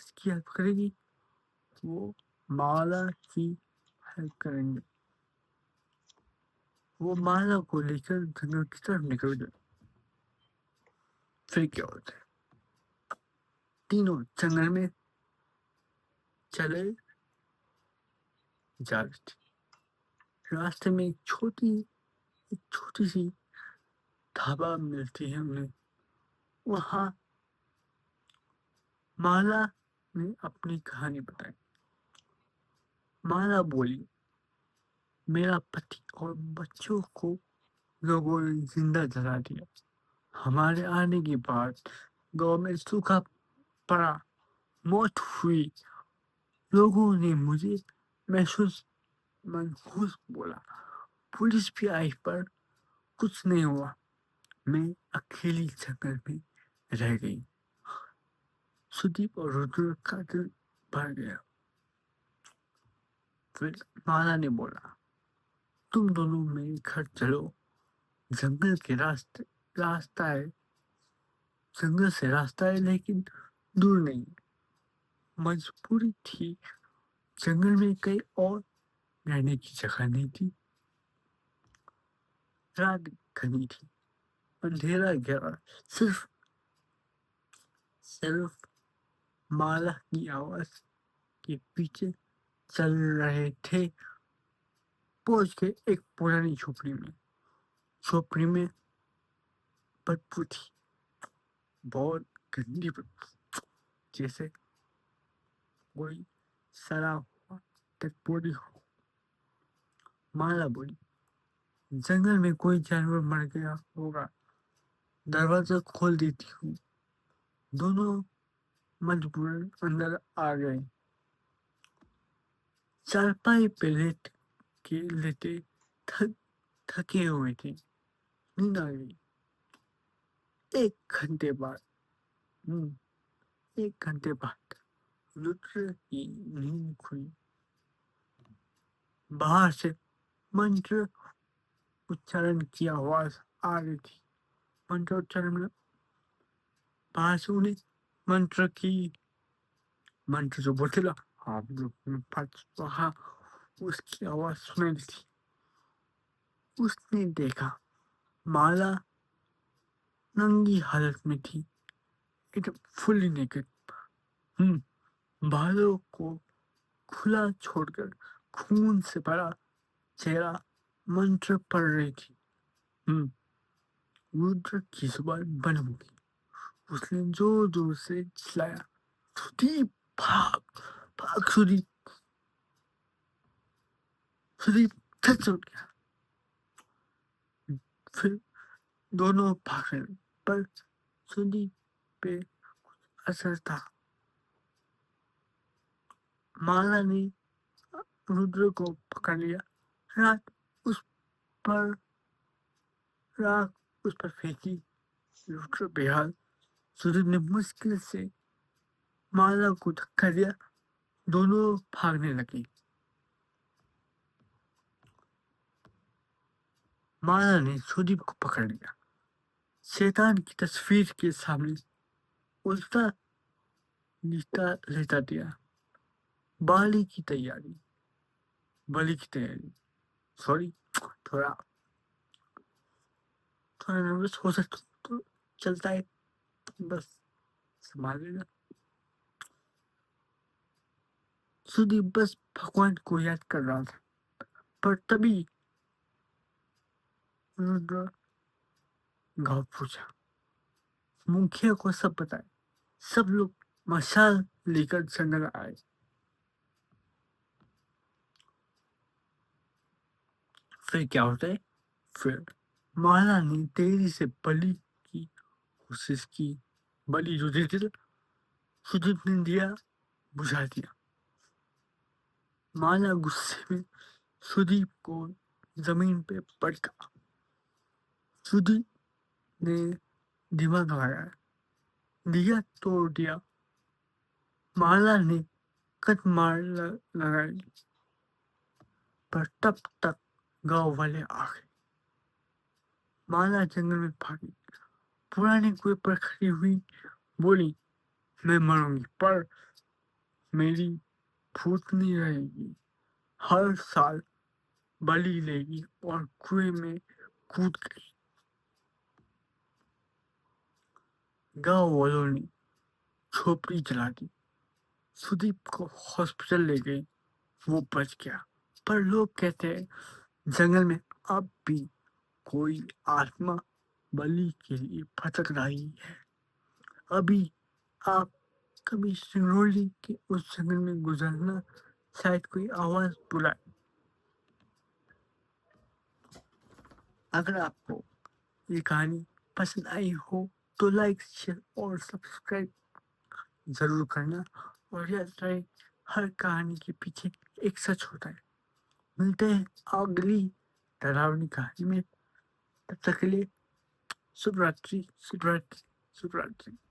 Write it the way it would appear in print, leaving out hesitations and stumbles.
اس کی ہیلپ کرے گی، وہ مالا کی ہیلپ کریں گے. وہ مالا کو لے کر جنگل کی طرف نکل گئے. پھر کیا ہوتا ہے، تینوں جنگل میں چلے جا رہے تھے. راستے میں ایک چھوٹی سی ڈھابا ملتی ہے انہیں. وہاں مالا نے اپنی کہانی بتائی. مالا بولی، میرا پتی اور بچوں کو لوگوں نے زندہ جلا دیا. ہمارے آنے کے بعد گاؤں میں سوکھا پڑا، موت ہوئی. لوگوں نے مجھے منحوس بولا. پولیس بھی آئی پر کچھ نہیں ہوا. میں اکیلی جنگل میں رہ گئی. سدیپ اور رودر کا دل بھر گیا. پھر مالا نے بولا، تم دونوں میرے گھر چلو. جنگل کے راستہ ہے، جنگل سے راستہ ہے لیکن دور نہیں. مجبوری تھی، جنگل میں کہیں اور رہنے کی جگہ نہیں تھی. رات گھنی تھی، اندھیرا گہرا. صرف مالا کی آواز کے پیچھے چل رہے تھے. پہنچ گئے ایک پرانی جھوپڑی میں بدبو تھی، بہت گندی بدبو، جیسے کوئی سڑا ہوا تکبوری ہو. مالا بولی، جنگل میں کوئی جانور مر گیا ہوگا، دروازہ کھول دیتی ہوں. دونوں مجبوراً اندر آ گئے. چارپائی پہ لیٹے تھکے ہوئے تھے. نیند آ گئی. ایک گھنٹے بعد رودر کی نیند کھلی. باہر سے منتر اچارن کی آواز آ رہی تھی. منتر اچارن میں باہر سے انہیں منتر جو بولتے نا، وہاں اس کی آواز سنائی دی تھی. اس نے دیکھا مالا ننگی حالت میں تھی، ایک فلی نیکڈ. بالوں کو کھلا چھوڑ کر خون سے بھرا چہرہ منتر پڑھ رہی تھی. رودر کی زبان بند ہو گئی. اس نے زور زور سے چلایا، سدیپ بھاگ بھاگ. سدیپ جھٹ سے اٹھ گیا. پھر دونوں بھاگنے لگے، پر سدیپ پہ اثر تھا. مالا نے رودر کو پکڑ لیا. راکھ اس پر پھینکی. رودر بے حال. سدیپ نے مشکل سے مالا کو دھکا دیا. دونوں بھاگنے لگے. مالا نے سدیپ کو پکڑ لیا. شیطان کی تصویر کے سامنے الٹا لیٹا دیا. بلی کی تیاری. سوری، تھوڑا نروس ہو سکتا تو چلتا ہے، بس سنبھال لینا. سدیپ بس بھگوان کو یاد کر رہا تھا. پر تبھی رودر گاؤں پہنچا. مکھیا کو سب بتایا. سب لوگ مشال لے کر جنگل آئے. پھر کیا ہوتا ہے، پھر مالا نے تیزی سے بلی کی کوشش کی. بلی جو دیتے تھے، سدیپ نے دیا بجھا دیا. مالا غصے میں سدیپ کو زمین پہ پٹکا. سدیپ نے دماغ لگایا، دیا توڑ دیا. مالا نے کٹ مار لگائی، پر تب تک گاؤں والے آ گئے. مالا جنگل میں بھاگی. پرانے کنویں پر کھڑی ہوئی بولی، میں مروں گی پر میری پھوٹنی رہے گی، ہر سال بلی لے گی اور کنویں میں کود گئی۔ گاؤں والوں نے جھوپڑی جلا دی، سدیپ کو ہاسپٹل لے گئے، وہ بچ گیا۔ پر لوگ کہتے ہیں جنگل میں اب بھی کوئی آتما بلی کے لیے بھٹک رہی ہے۔ ابھی آپ کبھی سنگرولی کے اس جنگل میں گزرنا، شاید کوئی آواز بلائے۔ اگر آپ کو یہ کہانی پسند آئی ہو تو لائک، شیئر اور سبسکرائب ضرور کرنا، اور یاد رہے ہر کہانی کے پیچھے ایک سچ ہوتا ہے۔ ملتے ہیں اگلی ڈراؤنی کہانی میں، تب تک کے لیے شبھ راتری، شبھ راتری، شبھ راتری۔